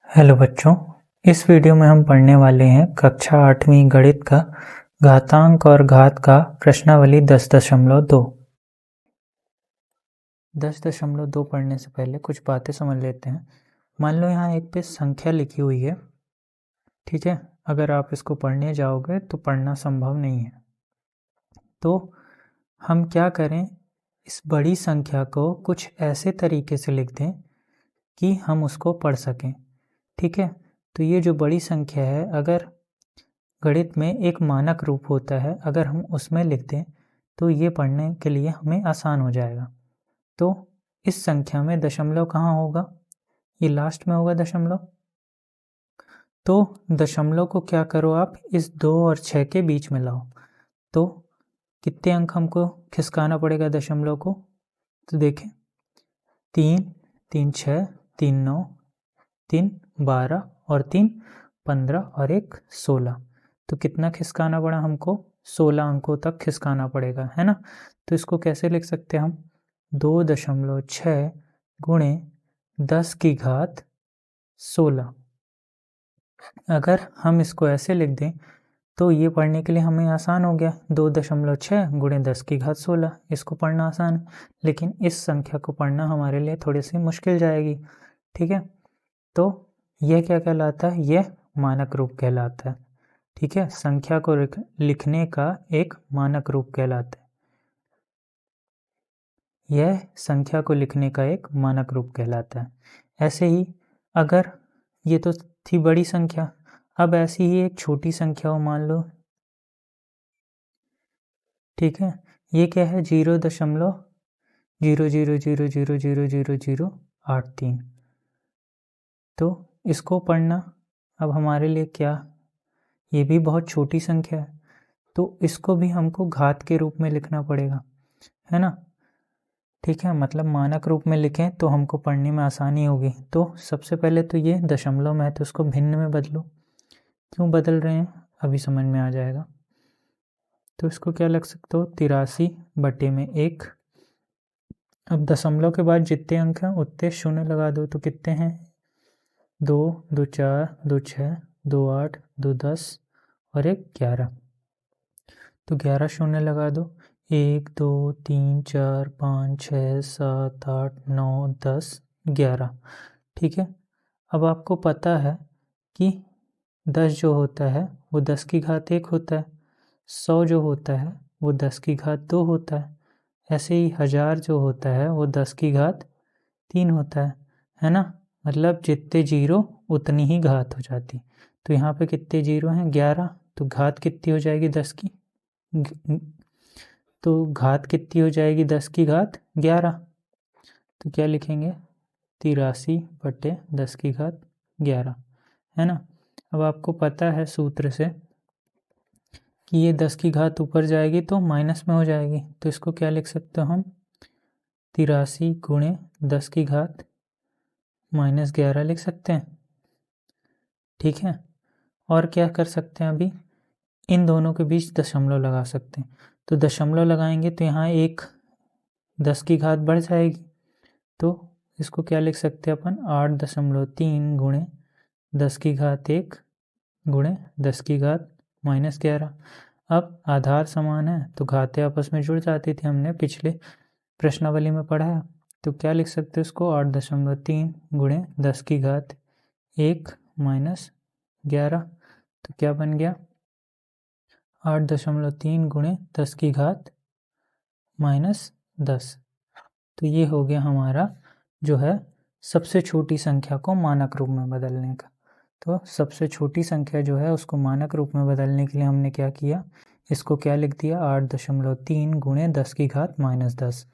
Hello बच्चों, इस video में हम पढ़ने वाले हैं कक्षा 8वीं गणित का घातांक और घात का प्रश्नावली 10.2। 10.2 पढ़ने से पहले कुछ बातें समझ लेते हैं। मान लो यहाँ एक पे संख्या लिखी हुई है, ठीक है। अगर आप इसको पढ़ने जाओगे तो पढ़ना संभव नहीं है। तो हम क्या करें, इस बड़ी संख्या को कुछ ऐसे तरीके से लिख दें कि हम उसको पढ़ सकें, ठीक है। तो ये जो बड़ी संख्या है, अगर गणित में एक मानक रूप होता है, अगर हम उसमें लिख दें तो ये पढ़ने के लिए हमें आसान हो जाएगा। तो इस संख्या में दशमलव कहाँ होगा? ये लास्ट में होगा दशमलव। तो दशमलव को क्या करो आप, इस 2 और 6 के बीच में लाओ। तो कितने अंक हमको खिसकाना पड़ेगा दशमलव को? तो देखें, 3, 3 6, 3 9, 3 12 और 3 15 और 1 16। तो कितना खिसकाना पड़ा हमको? 16 अंकों तक खिसकाना पड़ेगा, है ना। तो इसको कैसे लिख सकते हैं हम? 2.6 गुणे 10 की घात 16। अगर हम इसको ऐसे लिख दें तो ये पढ़ने के लिए हमें आसान हो गया। 2.6 गुणे 10 की घात 16, इसको पढ़ना आसान है। लेकिन इस संख्या को पढ़ना हमारे लिए थोड़ी सी मुश्किल जाएगी, ठीक है। तो यह क्या कहलाता है? यह मानक रूप कहलाता है, ठीक है। संख्या को लिखने का एक मानक रूप कहलाता है। यह संख्या को लिखने का एक मानक रूप कहलाता है। ऐसे ही अगर ये तो थी बड़ी संख्या, अब ऐसी ही एक छोटी संख्या हो, मान लो, ठीक है। ये क्या है? 0.0000000083। तो इसको पढ़ना अब हमारे लिए क्या, ये भी बहुत छोटी संख्या है, तो इसको भी हमको घात के रूप में लिखना पड़ेगा, है ना, ठीक है। मतलब मानक रूप में लिखें तो हमको पढ़ने में आसानी होगी। तो सबसे पहले तो ये दशमलव में है तो इसको भिन्न में बदलो। क्यों बदल रहे हैं अभी समझ में आ जाएगा। तो इसको क्या लिख सकते हो? 83/1। अब दशमलव के बाद जितने अंक हैं उतने शून्य लगा दो। तो कितने हैं? 2, 2 4, 2 6, 2 8, 2 10 और 1 11। तो 11 शून्य लगा दो। 1 2 3 4 5 6 7 8 9 10 11, ठीक है। अब आपको पता है कि 10 जो होता है वो 10 की घात 1 होता है, 100 जो होता है वो 10 की घात 2 होता है, ऐसे ही 1000 जो होता है वो 10 की घात 3 होता है ना। मतलब जितने जीरो उतनी ही घात हो जाती। तो यहाँ पे कितने जीरो हैं? 11। तो घात कितनी हो जाएगी 10 की? तो घात कितनी हो जाएगी 10 की घात 11। तो क्या लिखेंगे? 83/10 की घात 11, है ना। अब आपको पता है सूत्र से कि ये 10 की घात ऊपर जाएगी तो माइनस में हो जाएगी। तो इसको क्या लिख सकते हो हम? 83 गुणे 10 की घात -11 लिख सकते हैं, ठीक है। और क्या कर सकते हैं? अभी इन दोनों के बीच दशमलव लगा सकते हैं। तो दशमलव लगाएंगे तो यहाँ एक 10 की घात बढ़ जाएगी। तो इसको क्या लिख सकते हैं अपन? 8.3 गुणे 10 की घात 1 गुणे 10 की घात -11। अब आधार समान है तो घातें आपस में जुड़ जाती थी, हमने पिछले प्रश्नावली में पढ़ा है। तो क्या लिख सकते हैं इसको? 8.3 गुणे 10 की घात 1 -11। तो क्या बन गया? 8.3 गुणे 10 की घात -10। तो ये हो गया हमारा जो है सबसे छोटी संख्या को मानक रूप में बदलने का। तो सबसे छोटी संख्या जो है उसको मानक रूप में बदलने के लिए हमने क्या किया? इसको क्या लिख दिया? 8.3 गुणे 10 की घात -10।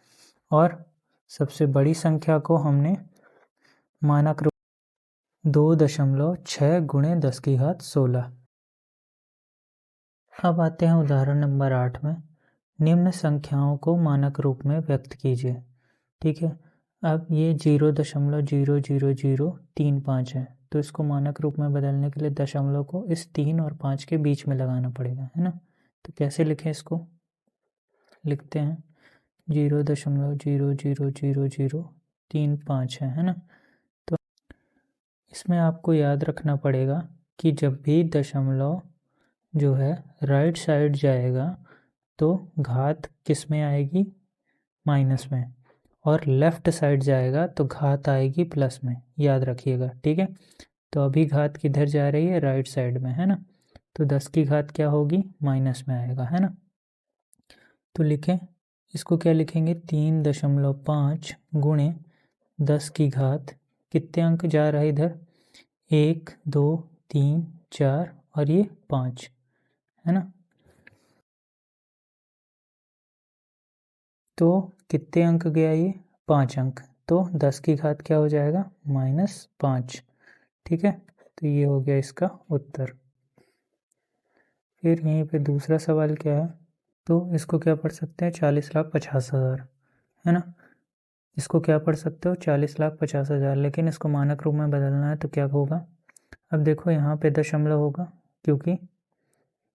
और सबसे बड़ी संख्या को हमने मानक रूप 2.6 गुणे 10 की घात 16। अब आते हैं उदाहरण नंबर 8 में। निम्न संख्याओं को मानक रूप में व्यक्त कीजिए, ठीक है। अब ये 0.00035 है, तो इसको मानक रूप में बदलने के लिए दशमलव को इस 3 और 5 के बीच में लगाना पड़ेगा, है ना। तो कैसे लिखें इसको? लिखते हैं 0.00035 है ना। तो इसमें आपको याद रखना पड़ेगा कि जब भी दशमलव जो है राइट साइड जाएगा तो घात किस में आएगी, माइनस में, और लेफ़्ट साइड जाएगा तो घात आएगी प्लस में, याद रखिएगा, ठीक है। तो अभी घात किधर जा रही है, राइट साइड में, है ना। तो 10 की घात क्या होगी, माइनस में आएगा, है ना। तो लिखें, इसको क्या लिखेंगे, 3.5 गुणे 10 की घात, कितने अंक जा रहा है इधर, 1 2 3 4 और ये 5, है ना। तो कितने अंक गया ये, 5 अंक। तो 10 की घात क्या हो जाएगा, -5, ठीक है। तो ये हो गया इसका उत्तर। फिर यहीं पे दूसरा सवाल क्या है, तो इसको क्या पढ़ सकते हैं, 40,50,000, है ना। इसको क्या पढ़ सकते हो, 40,50,000, लेकिन इसको मानक रूप में बदलना है तो क्या होगा। अब देखो यहाँ पे दशमलव होगा, क्योंकि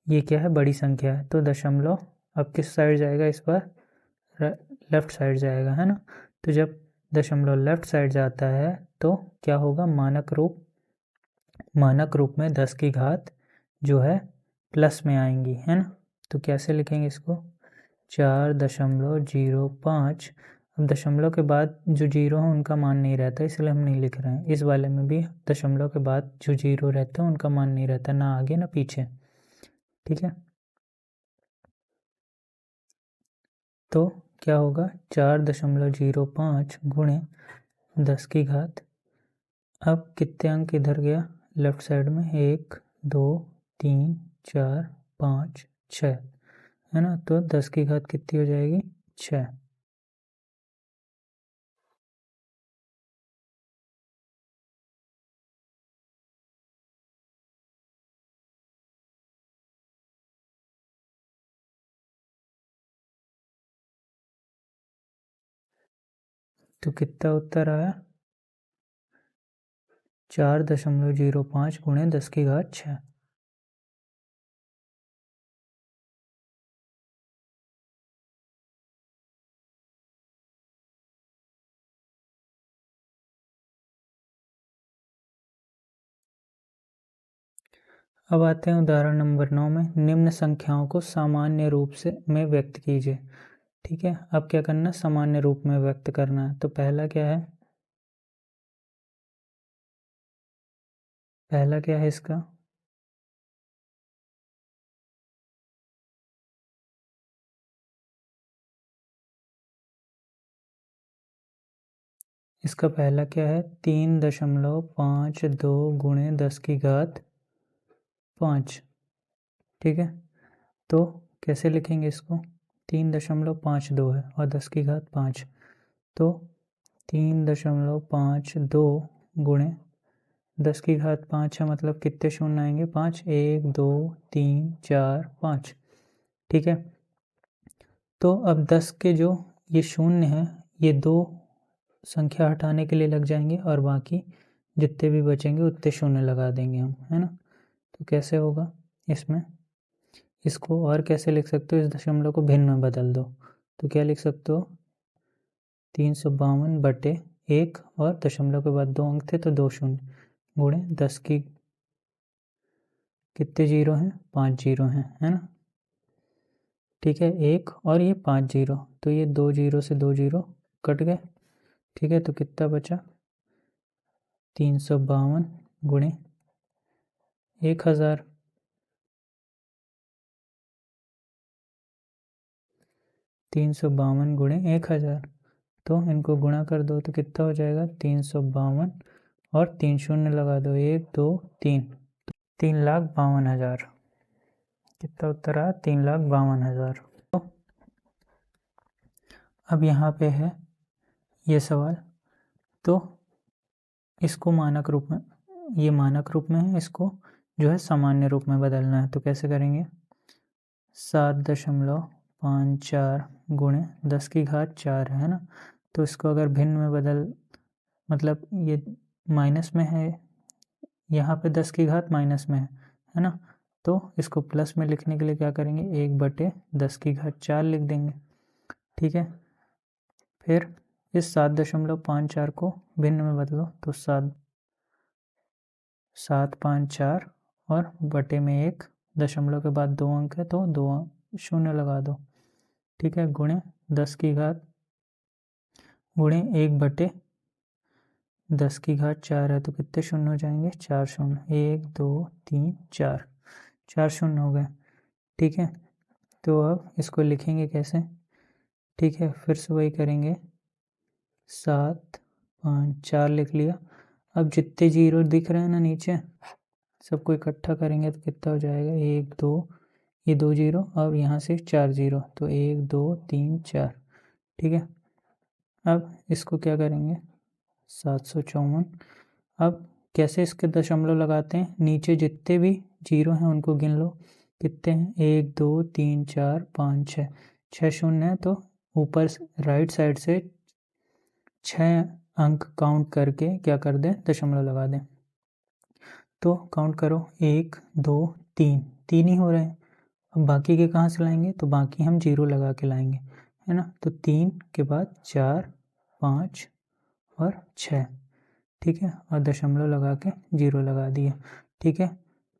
ये क्या है, बड़ी संख्या है, तो दशमलव अब किस साइड जाएगा इस बार, लेफ़्ट साइड जाएगा, है ना। तो जब दशमलव लेफ़्ट साइड जाता है तो क्या होगा, मानक रूप में 10 की घात जो है प्लस में आएंगी, है ना। तो कैसे लिखेंगे इसको, 4.05। अब दशमलव के बाद जो जीरो है उनका मान नहीं रहता, इसलिए हम नहीं लिख रहे हैं। इस वाले में भी दशमलव के बाद जो जीरो रहता है उनका मान नहीं रहता, ना आगे ना पीछे, ठीक है। तो क्या होगा, 4.05 गुणे 10 की घात, अब कितने अंक इधर गया, लेफ्ट साइड में, 1 2 3 4 5 6, है ना। तो 10 की घात कितनी हो जाएगी, 6। तो कितना उत्तर आया, 4.05 गुणे 10 की घात 6। अब आते हैं उदाहरण नंबर 9 में, निम्न संख्याओं को सामान्य रूप से में व्यक्त कीजिए, ठीक है। अब क्या करना, सामान्य रूप में व्यक्त करना है। तो पहला क्या है, पहला क्या है इसका, इसका पहला क्या है, 3.52 गुणे 10 की घात 5, ठीक है। तो कैसे लिखेंगे इसको, 3.52 है और 10 की घात 5, तो 3.52 गुणे 10 की घात 5 है, मतलब कितने शून्य आएंगे, 5, 1 2 3 4 5, ठीक है। तो अब 10 के जो ये शून्य हैं, ये दो संख्या हटाने के लिए लग जाएंगे और बाकी जितने भी बचेंगे उतने शून्य लगा देंगे हम, है ना। तो कैसे होगा इसमें, इसको और कैसे लिख सकते हो, इस दशमलव को भिन्न में बदल दो। तो क्या लिख सकते हो, 352/1, और दशमलव के बाद 2 अंक थे तो 2 शून्य, गुणे 10 की, कितने जीरो हैं, 5 जीरो हैं, है ना। ठीक है, 1 और ये 5 जीरो, तो ये 2 जीरो से 2 जीरो कट गए, ठीक है। तो कितना बचा, 352 गुणे 1000, 352 गुणे 1000, तो इनको गुणा कर दो तो कितना हो जाएगा, 352 और 3 शून्य लगा दो, 1 2 3, 3,52,000, कितना उत्तर आया, 3,52,000। तो अब यहाँ पे है ये सवाल, तो इसको मानक रूप में, ये मानक रूप में है, इसको जो है सामान्य रूप में बदलना है। तो कैसे करेंगे, 7.54 गुणे 10 की घात 4 है ना। तो इसको अगर भिन्न में बदल, मतलब ये माइनस में है, यहाँ पे 10 की घात माइनस में है ना। तो इसको प्लस में लिखने के लिए क्या करेंगे, 1/10 की घात 4 लिख देंगे, ठीक है। फिर इस 7.54 को भिन्न में बदलो, तो 7 754 और बटे में 1, दशमलव के बाद 2 अंक है तो 2 शून्य लगा दो, ठीक है, गुणे 10 की घात गुणे 1 बटे 10 की घात 4 है तो कितने शून्य हो जाएंगे, 4 शून्य, 1 2 3 4, 4 शून्य हो गए, ठीक है। तो अब इसको लिखेंगे कैसे, ठीक है, फिर से वही करेंगे, 7 5 4 लिख लिया। अब जितने जीरो दिख रहे हैं ना नीचे, सबको इकट्ठा करेंगे तो कितना हो जाएगा, 1 2, ये 2 जीरो, अब यहाँ से 4 जीरो, तो 1 2 3 4, ठीक है। अब इसको क्या करेंगे, 754। अब कैसे इसके दशमलव लगाते हैं, नीचे जितने भी जीरो हैं उनको गिन लो, कितने हैं, 1 2 3 4 5 6, 6 शून्य है तो ऊपर राइट साइड से 6 अंक काउंट करके क्या कर दें, दशमलव लगा दें। तो काउंट करो, 1 2 3, 3 ही हो रहे हैं। अब बाकी के कहाँ से लाएंगे, तो बाकी हम जीरो लगा के लाएंगे, है ना। तो 3 के बाद 4 5 और 6, ठीक है, और दशमलव लगा के जीरो लगा दिया, ठीक है।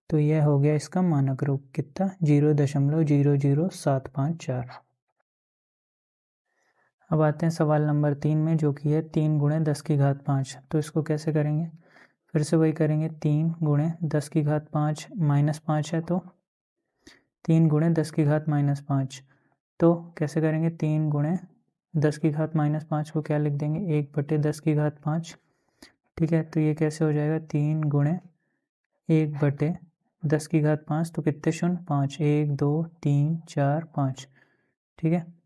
तो यह हो गया इसका मानक रूप, कितना, 0.00754। अब आते हैं सवाल नंबर 3 में, जो कि है 3 गुणे 10 की घात 5। तो इसको कैसे करेंगे, फिर से वही करेंगे, 3 गुणे 10 की घात 5 माइनस 5 है तो 3 गुणे 10 की घात माइनस 5, तो कैसे करेंगे, 3 गुणे 10 की घात माइनस 5 को क्या लिख देंगे, 1 बटे 10 की घात 5, ठीक है। तो ये कैसे हो जाएगा, 3 गुणे 1 बटे 10 की घात 5, तो कितने शून्य, 5, 1 2 3 4 5, ठीक है।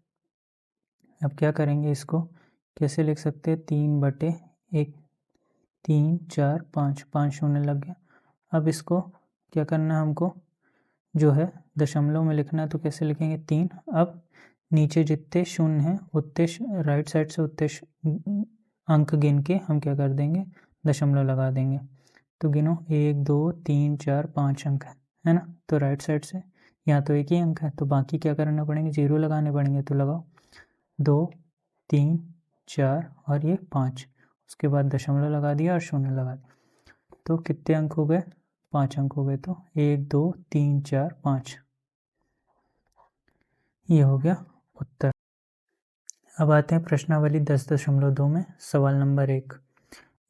अब क्या करेंगे, इसको कैसे लिख सकते हैं, 3 बटे 1, 3 4 5, 5 शून्य लग गया। अब इसको क्या करना है हमको, जो है दशमलव में लिखना है, तो कैसे लिखेंगे, 3। अब नीचे जितने शून्य हैं उतने राइट साइड से उतने अंक गिन के हम क्या कर देंगे, दशमलव लगा देंगे। तो गिनो, 1 2 3 4 5 अंक है ना। तो राइट साइड से यहाँ तो एक ही अंक है, तो बाकी क्या करना पड़ेंगे, जीरो लगाने पड़ेंगे। तो लगाओ, 2 3 4 और ये 5, उसके बाद दशमलव लगा दिया और शून्य लगा दिया। तो कितने अंक हो गए, 5 अंक हो गए। तो 1 2 3 4 5, ये हो गया उत्तर। अब आते हैं प्रश्नावली 10.2 में, सवाल नंबर 1,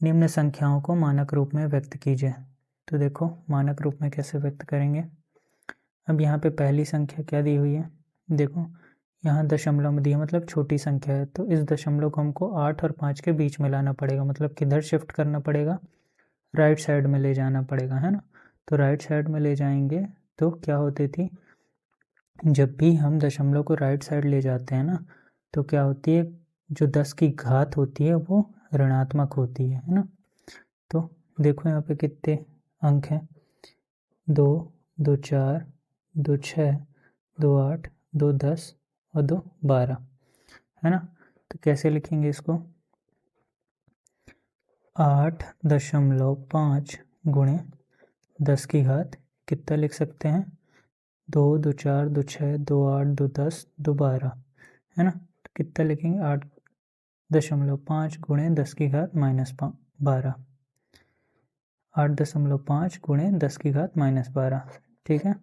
निम्न संख्याओं को मानक रूप में व्यक्त कीजिए। तो देखो मानक रूप में कैसे व्यक्त करेंगे। अब यहाँ पे पहली संख्या क्या दी हुई है, देखो यहाँ दशमलव में दी है, मतलब छोटी संख्या है, तो इस दशमलव को हमको 8 और 5 के बीच में लाना पड़ेगा, मतलब किधर शिफ्ट करना पड़ेगा, राइट साइड में ले जाना पड़ेगा, है ना। तो राइट साइड में ले जाएंगे तो क्या होती थी, जब भी हम दशमलव को राइट साइड ले जाते हैं ना, तो क्या होती है, जो 10 की घात होती है वो ऋणात्मक होती है ना। तो देखो यहाँ पे कितने अंक हैं, 2 2 4 2 6 2 8 2 10 और 2 12, है ना। तो कैसे लिखेंगे इसको, 8.5 गुणे 10 की घात कितना लिख सकते हैं, 2 2 4 2 6 2 8 2 10 2 12, है ना। तो कितना लिखेंगे, 8.5 गुणे 10 की घात माइनस 12, 8.5 गुणे 10 की घात माइनस 12, ठीक है।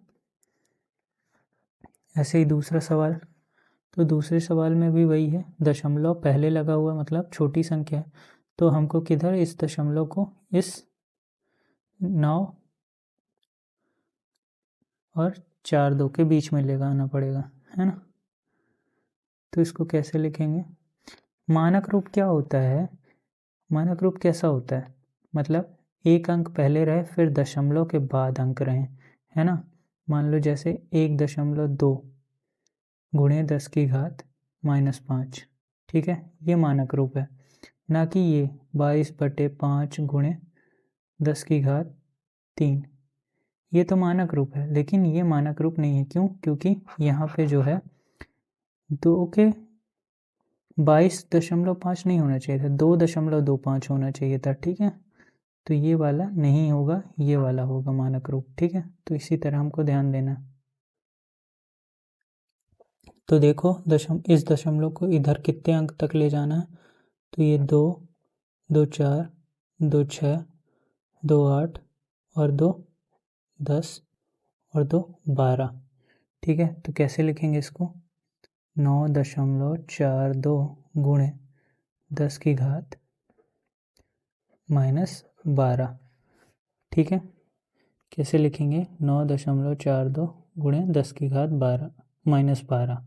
ऐसे ही दूसरा सवाल, तो दूसरे सवाल में भी वही है, दशमलव पहले लगा हुआ मतलब छोटी संख्या है, तो हमको किधर, इस दशमलव को इस 9 और 4 2 के बीच में लगाना पड़ेगा, है ना। तो इसको कैसे लिखेंगे, मानक रूप क्या होता है, मानक रूप कैसा होता है, मतलब एक अंक पहले रहे फिर दशमलव के बाद अंक रहे, है ना। मान लो जैसे 1.2 गुणे 10 की घात माइनस 5, ठीक है, ये मानक रूप है। ना कि ये 22/5 गुणे 10 की घात 3, ये तो मानक रूप है, लेकिन ये मानक रूप नहीं है। क्यों, क्योंकि यहाँ पे जो है 2 के 22.5 नहीं होना चाहिए था, 2.25 होना चाहिए था, ठीक है। तो ये वाला नहीं होगा, ये वाला होगा मानक रूप, ठीक है। तो इसी तरह हमको ध्यान देना। तो देखो इस दशमलव को इधर कितने अंक तक ले जाना है, तो ये 2 2 4 2 6 2 8 और 2 10 और 2 12। ठीक है, तो कैसे लिखेंगे इसको? 9.42 गुणे 10 की घात -12। ठीक है, कैसे लिखेंगे? 9.42 गुणे 10 की घात -12।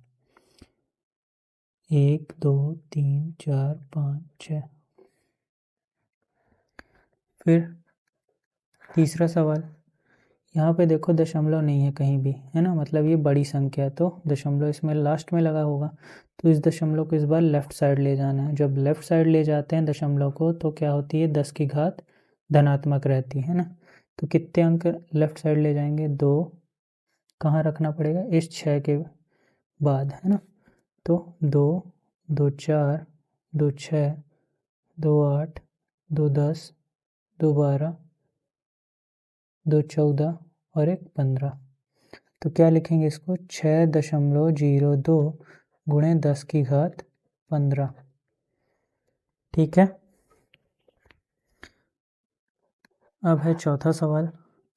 1 2 3 4 5 6। फिर तीसरा सवाल, यहाँ पे देखो दशमलव नहीं है कहीं भी, है ना, मतलब ये बड़ी संख्या है तो दशमलव इसमें लास्ट में लगा होगा। तो इस दशमलव को इस बार लेफ़्ट साइड ले जाना है। जब लेफ़्ट साइड ले जाते हैं दशमलव को तो क्या होती है? 10 की घात धनात्मक रहती है ना। तो कितने अंक लेफ़्ट साइड ले जाएंगे? 2 कहाँ रखना पड़ेगा? इस 6 के बाद, है ना। तो 2 2 4 2 6 2 8 2 10 2 12 2 14 और 1 15। तो क्या लिखेंगे इसको? 6.02 गुणे 10 की घात 15। ठीक है, अब है चौथा सवाल।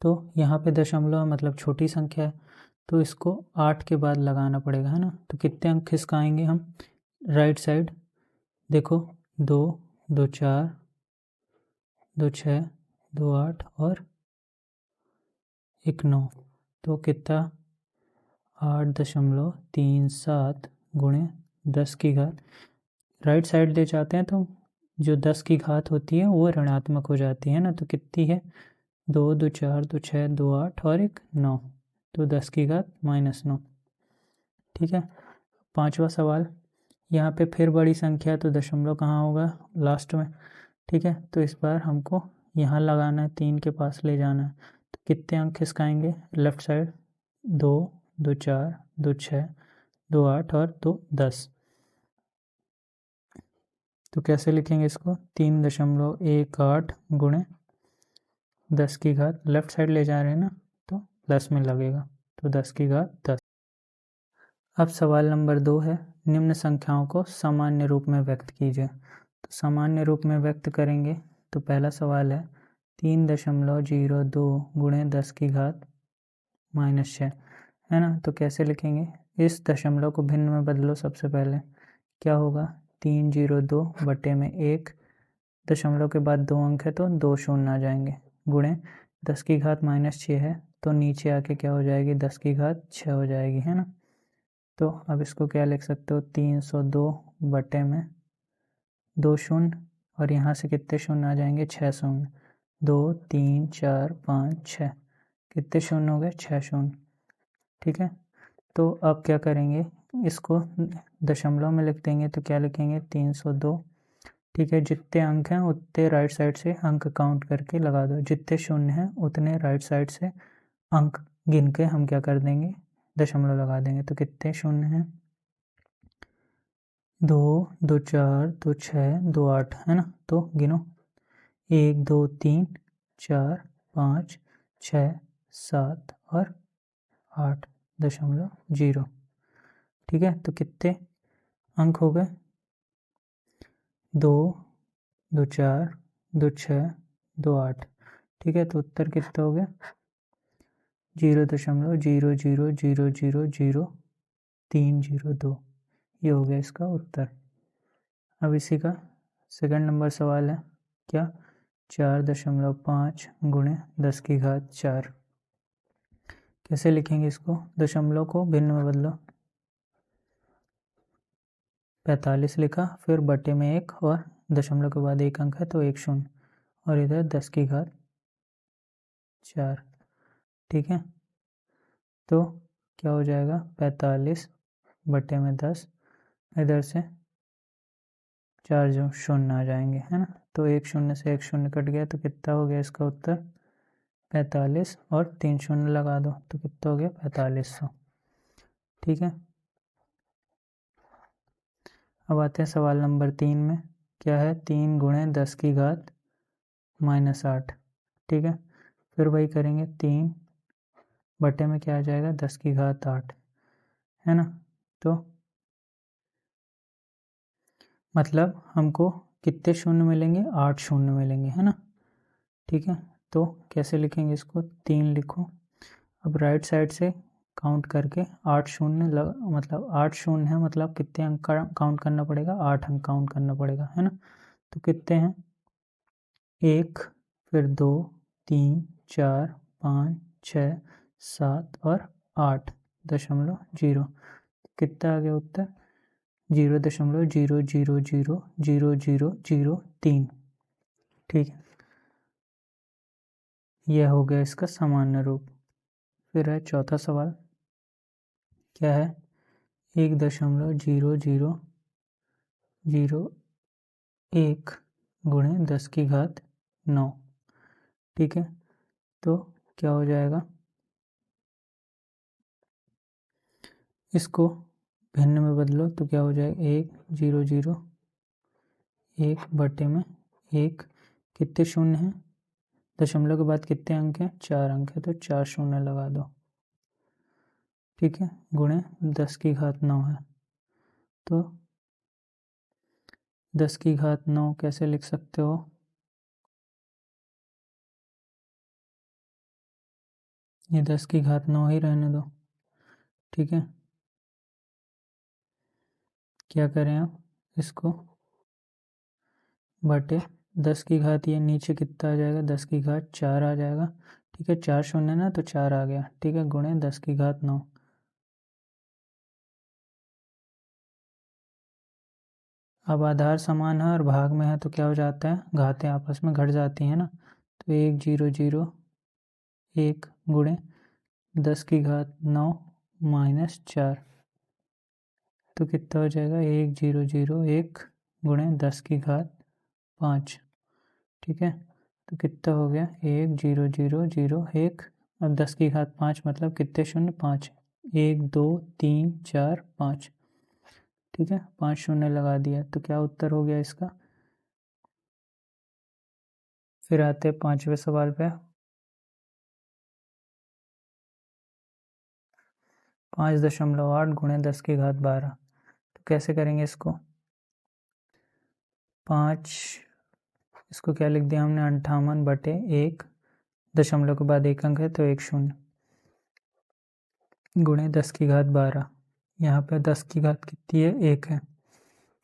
तो यहाँ पे दशमलव मतलब छोटी संख्या है तो इसको 8 के बाद लगाना पड़ेगा, है ना। तो कितने अंक खिसकाएंगे हम राइट साइड? देखो 2 2 4 2 6 2 8 और 1 9। तो कितना? 8.37 गुणे 10 की घात। राइट साइड ले जाते हैं तो जो 10 की घात होती है वो ऋणात्मक हो जाती है ना। तो कितनी है? 2 2 4 2 6 2 8 और 1 9। तो 10 की घात -9। ठीक है, पांचवा सवाल, यहाँ पे फिर बड़ी संख्या है तो दशमलव कहाँ होगा? लास्ट में। ठीक है, तो इस बार हमको यहाँ लगाना है, 3 के पास ले जाना है। तो कितने अंक खिसकाएंगे लेफ्ट साइड? 2 2 4 2 6 2 8 और 2 10। तो कैसे लिखेंगे इसको? 3.18 गुणे 10 की घात, लेफ्ट साइड ले जा रहे हैं ना तो प्लस में लगेगा, तो 10 की घात 10। अब सवाल नंबर 2 है, निम्न संख्याओं को सामान्य रूप में व्यक्त कीजिए। तो सामान्य रूप में व्यक्त करेंगे तो पहला सवाल है 3.02 गुणे 10 की घात -6, है ना। तो कैसे लिखेंगे? इस दशमलव को भिन्न में बदलो। सबसे पहले क्या होगा? 302 बटे में 1, दशमलव के बाद 2 अंक है तो 2 शून्य आ जाएंगे, गुणे 10 की घात -6 है तो नीचे आके क्या हो जाएगी? 10 की घात 6 हो जाएगी, है ना। तो अब इसको क्या लिख सकते हो? 302 बटे में 2 शून्य और यहाँ से कितने शून्य आ जाएंगे? 6 शून्य। 2 3 4 5 6, कितने शून्य हो गए? 6 शून्य। ठीक है, तो अब क्या करेंगे? इसको दशमलव में लिख देंगे तो क्या लिखेंगे? 302। ठीक है, जितने अंक हैं उतने राइट साइड से अंक काउंट करके लगा दो, जितने शून्य हैं उतने राइट साइड से अंक गिन के हम क्या कर देंगे? दशमलव लगा देंगे। तो कितने शून्य हैं? 2 2 4 2 6 2 8, है ना। तो गिनो, 1 2 3 4 5 6 7 और 8.0। ठीक है, तो कितने अंक हो गए? 2 2 4 2 6 2 8। ठीक है, तो उत्तर कितना हो गया? 0.000000302। ये हो गया इसका उत्तर। अब इसी का सेकंड नंबर सवाल है क्या? 4.5 गुणे 10 की घात 4। कैसे लिखेंगे इसको? दशमलव को भिन्न में बदलो, 45 लिखा, फिर बटे में 1 और दशमलव के बाद 1 अंक है तो 1 शून्य और इधर 10 की घात 4। ठीक है, तो क्या हो जाएगा? 45 बटे में 10, इधर से 4 जो शून्य आ जाएंगे, है ना। तो 1 शून्य से 1 शून्य कट गया तो कितना हो गया इसका उत्तर? 45 और 3 शून्य लगा दो तो कितना हो गया? 4500। ठीक है, अब आते हैं सवाल नंबर 3 में। क्या है? 3 गुणे 10 की घात -8। ठीक है, फिर वही करेंगे, 3 बटे में क्या आ जाएगा? 10 की घात 8, है ना। तो मतलब हमको कितने शून्य मिलेंगे? 8 शून्य मिलेंगे, है ना। ठीक है, तो कैसे लिखेंगे इसको, 3 लिखो। अब राइट साइड से काउंट करके 8 शून्य मतलब 8 शून्य है, मतलब कितने अंक काउंट करना पड़ेगा, 8 अंक काउंट करना पड़ेगा, है ना। तो कितने हैं, 1, फिर 2, 3, 4, 5, 6, 7 और 8.0। कितना आ गया उत्तर, 0.0000003। ठीक है, यह हो गया इसका सामान्य रूप। फिर है चौथा सवाल, क्या है, 1.0001 गुणे 10⁻9। ठीक है, तो क्या हो जाएगा, इसको भिन्न में बदलो तो क्या हो जाएगा, 1.001 बटे में 1, कितने शून्य हैं, दशमलव के बाद कितने अंक हैं, 4 अंक है, तो 4 शून्य लगा दो। ठीक है, गुणे 10⁻9 है, तो 10⁻9 कैसे लिख सकते हो, ये 10⁻9 ही रहने दो। ठीक है, क्या करें अब, इसको बटे 10 ये नीचे कितना आ जाएगा, 10⁻4 आ जाएगा। ठीक है, 4 शून्य ना, तो 4 आ गया। ठीक है, गुणे 10⁻9। अब आधार समान है और भाग में है तो क्या हो जाता है, घातें आपस में घट जाती हैं ना। तो 1.001 गुणे 10⁻9 माइनस 4, तो कितना हो जाएगा, 1.001 गुणे 10⁻5। ठीक है, तो कितना हो गया, 1.0001। अब 10⁻5 मतलब कितने शून्य, 5, 1 2 3 4 5। ठीक है, 5 शून्य लगा दिया, तो क्या उत्तर हो गया इसका। फिर आते हैं 5वें सवाल पे, 5.8 गुणे 10⁻12। तो कैसे करेंगे इसको, 5, इसको क्या लिख दिया हमने, 58 बटे 1, दशमलव के बाद 1 अंक है तो 1 शून्य, गुणे 10⁻12। यहाँ पे 10 की घात कितनी है, 1 है।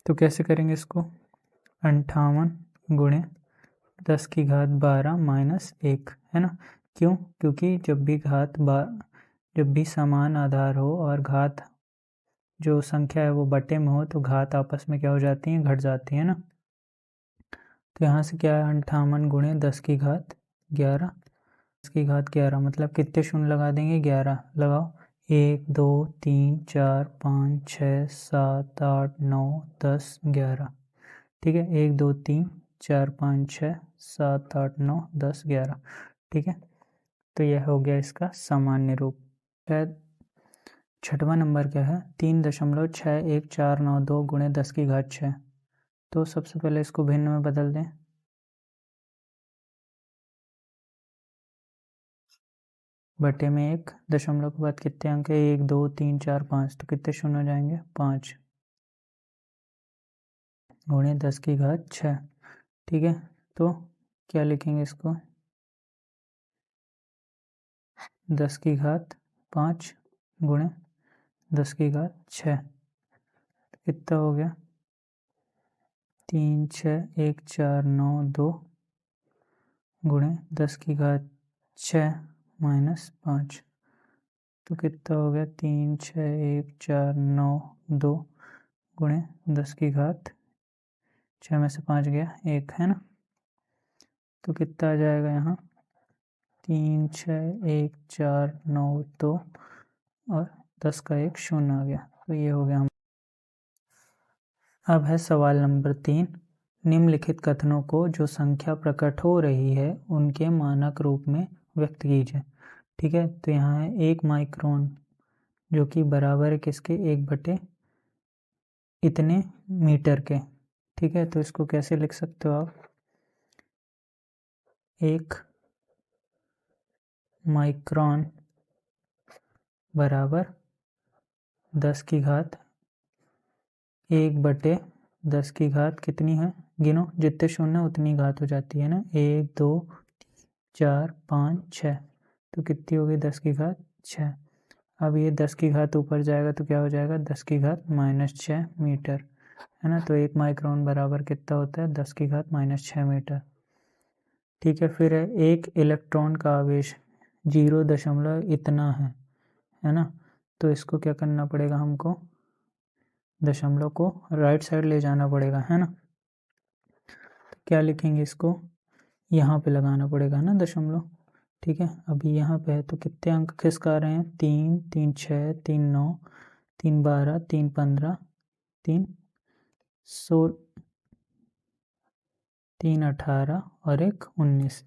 तो कैसे करेंगे इसको, 58 गुणे 10⁻12 माइनस 1, है ना। क्यों, क्योंकि जब भी समान आधार हो और घात जो संख्या है वो बटे में हो तो घात आपस में क्या हो जाती हैं, घट जाती है ना। तो यहाँ से क्या है, 58 गुणे 10⁻11, 10⁻11 मतलब कितने शून्य लगा देंगे, 11 लगाओ, 1 2 3 4 5 6 7 8 9 10 11। ठीक है, 1 2 3 4 5 6 7 8 9 10 11। ठीक है, तो यह हो गया इसका सामान्य रूप। शायद छठवां नंबर क्या है, 3.61492 गुणे 10⁻6। तो सबसे पहले इसको भिन्न में बदल दें, बटे में 1, दशमलव के बाद कितने अंक है, 1 2 3 4 5, तो कितने शून्य हो जाएंगे, 5 गुणे 10⁻6। ठीक है, तो क्या लिखेंगे इसको, 10⁻5 गुणे 10⁻6, कितना हो गया, 3 6 1 4 9 2 गुणे 10⁻6 माइनस 5, तो कितना हो गया, 3 6 1 4 9 2 गुणे 10⁻6 में से 5 गया 1, है ना। तो कितना आ जाएगा यहाँ, 3 6 1 4 9 2 और 10 का 1 शून्य आ गया। तो ये हो गया हम। अब है सवाल नंबर 3, निम्नलिखित कथनों को जो संख्या प्रकट हो रही है उनके मानक रूप में व्यक्त कीजिए। ठीक है, तो यहाँ है 1 माइक्रोन जो कि बराबर है किसके, 1 बटे इतने मीटर के। ठीक है, तो इसको कैसे लिख सकते हो आप, 1 माइक्रोन बराबर 10⁻1 बटे 10⁻, कितनी है, गिनो, जितने शून्य उतनी घात हो जाती है ना, 1 2 4, 5, 6, तो कितनी होगी 10 की घात 6। अब ये 10 की घात ऊपर जाएगा तो क्या हो जाएगा 10 की घात -6 मीटर, है ना। तो 1 माइक्रोन बराबर कितना होता है 10 की घात -6 मीटर। ठीक है, फिर है एक इलेक्ट्रॉन का आवेश 0 दशमलव इतना है ना। तो इसको क्या करना पड़ेगा, हमको दशमलव को राइट साइड ले जाना पड़ेगा, है ना। तो क्या लिखेंगे, इसको यहाँ पे लगाना पड़ेगा ना दशमलव। ठीक है, अभी यहाँ पे है तो कितने अंक खिसका रहे हैं 3, 3, 6, 3, 9, 3, 12, 3, 15, 3, 16, 3, 18 और 1, 19।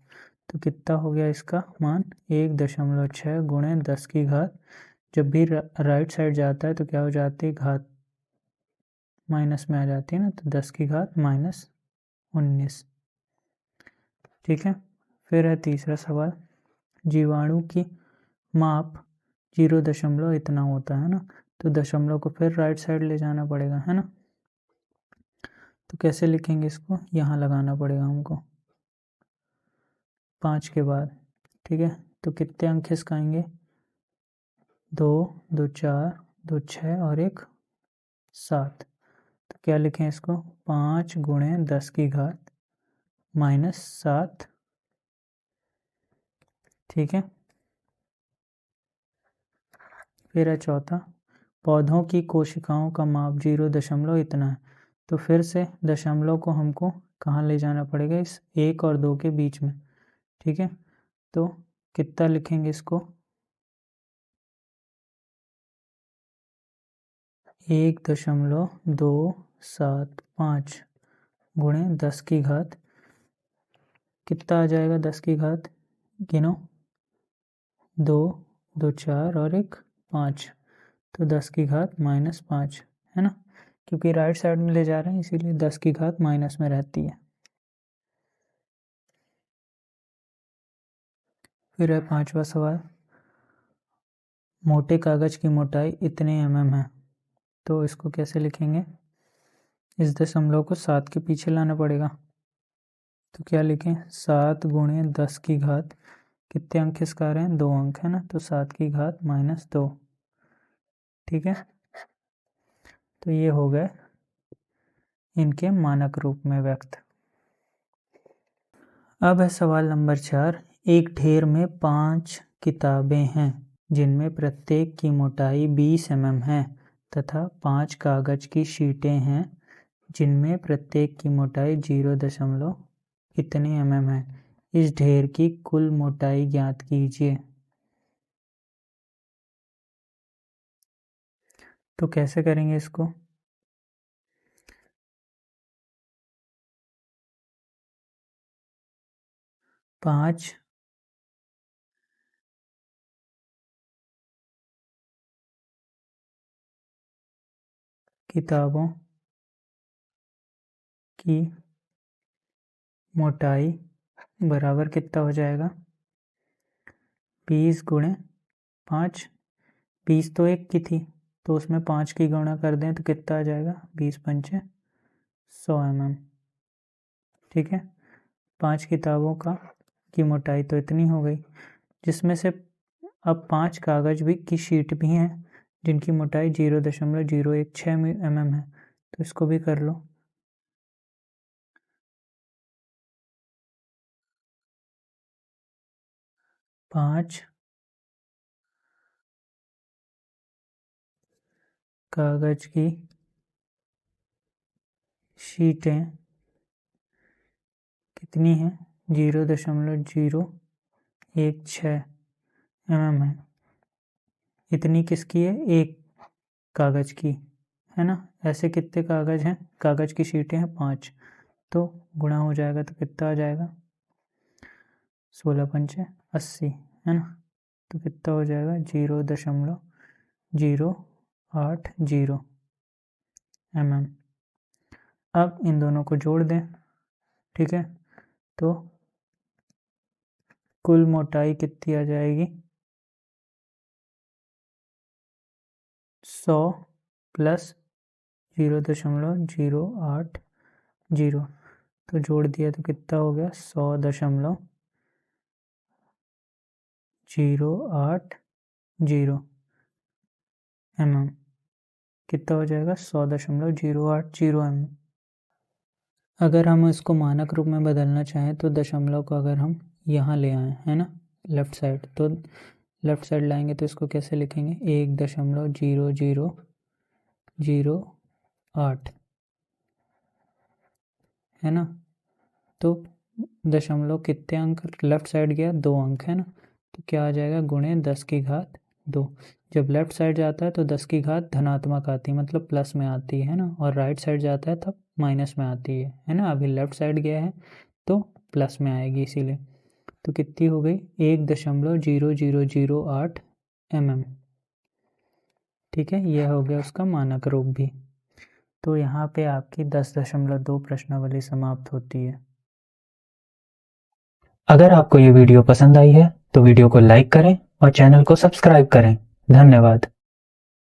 तो कितना हो गया इसका मान 1.6 गुणे 10 की घात। जब भी राइट साइड जाता है तो क्या हो जाती है, घात माइनस में आ जाती है ना, तो 10 की घात -19। ठीक है, फिर है तीसरा सवाल, जीवाणु की माप 0 दशमलव इतना होता है ना। तो दशमलव को फिर राइट साइड ले जाना पड़ेगा, है ना। तो कैसे लिखेंगे इसको, यहाँ लगाना पड़ेगा हमको 5 के बाद। ठीक है, तो कितने अंक खिसकाएंगे 2, 2, 4, 2, 6 और 1, 7। तो क्या लिखें इसको 5 गुणे 10 की घात -7। ठीक है, फिर है चौथा, पौधों की कोशिकाओं का माप 0 दशमलव इतना है। तो फिर से दशमलव को हमको कहाँ ले जाना पड़ेगा, इस 1 और 2 के बीच में। ठीक है, तो कितना लिखेंगे इसको 1.275 गुणे 10 की घात, कितना आ जाएगा 10 की घात, गिनो 2, 2, 4 और 1, 5। तो 10 की घात -5, है ना, क्योंकि राइट साइड में ले जा रहे हैं इसीलिए 10 की घात माइनस में रहती है। फिर है पांचवा सवाल, मोटे कागज की मोटाई इतने mm है। तो इसको कैसे लिखेंगे, इस दशमलव को 7 के पीछे लाना पड़ेगा। तो क्या लिखें 7 गुणे 10 की घात, कितने अंक खिसका रहे हैं 2 अंक, है ना। तो 7 की घात -2। ठीक है, तो ये हो गए इनके मानक रूप में व्यक्त। अब है सवाल नंबर 4, एक ढेर में 5 किताबें हैं जिनमें प्रत्येक की मोटाई 20 mm है तथा 5 कागज की शीटें हैं जिनमें प्रत्येक की मोटाई 0 दशमलव इतने mm है। इस ढेर की कुल मोटाई ज्ञात कीजिए। तो कैसे करेंगे इसको, पाँच किताबों की मोटाई बराबर कितना हो जाएगा 20 गुणे 5। 20 तो एक की थी तो उसमें 5 की गणना कर दें तो कितना आ जाएगा 20 पंचे 100 mm। ठीक है, 5 किताबों की मोटाई तो इतनी हो गई, जिसमें से अब 5 कागज भी की शीट भी हैं जिनकी मोटाई 0.016 mm है। तो इसको भी कर लो। 5 कागज की शीटें कितनी हैं 0.016 mm है। इतनी किसकी है, एक कागज की, है ना। ऐसे कितने कागज हैं, कागज की शीटें हैं 5, तो गुणा हो जाएगा तो कितना आ जाएगा 16 पंचे 80, है ना। तो कितना हो जाएगा 0.080 mm। अब इन दोनों को जोड़ दें। ठीक है, तो कुल मोटाई कितनी आ जाएगी 100 प्लस 0.080। तो जोड़ दिया तो कितना हो गया 100.0 0.080 mm कितना हो जाएगा 100.080 mm। अगर हम इसको मानक रूप में बदलना चाहें तो दशमलव को अगर हम यहाँ ले आए है ना लेफ़्ट साइड, तो लेफ़्ट साइड लाएंगे तो इसको कैसे लिखेंगे 1.0008 है ना। तो दशमलव कितने अंक लेफ़्ट साइड गया 2 अंक है ना, तो क्या आ जाएगा गुणे 10 की घात 2। जब लेफ़्ट साइड जाता है तो 10 की घात धनात्मक आती है मतलब प्लस में आती है ना, और राइट साइड जाता है तब माइनस में आती है ना। अभी लेफ़्ट साइड गया है तो प्लस में आएगी इसीलिए। तो कितनी हो गई 1.0008 mm। ठीक है, यह हो गया उसका मानक रूप भी। तो यहाँ पे आपकी 10.2 प्रश्नावली समाप्त होती है। अगर आपको ये वीडियो पसंद आई है तो वीडियो को लाइक करें और चैनल को सब्सक्राइब करें। धन्यवाद।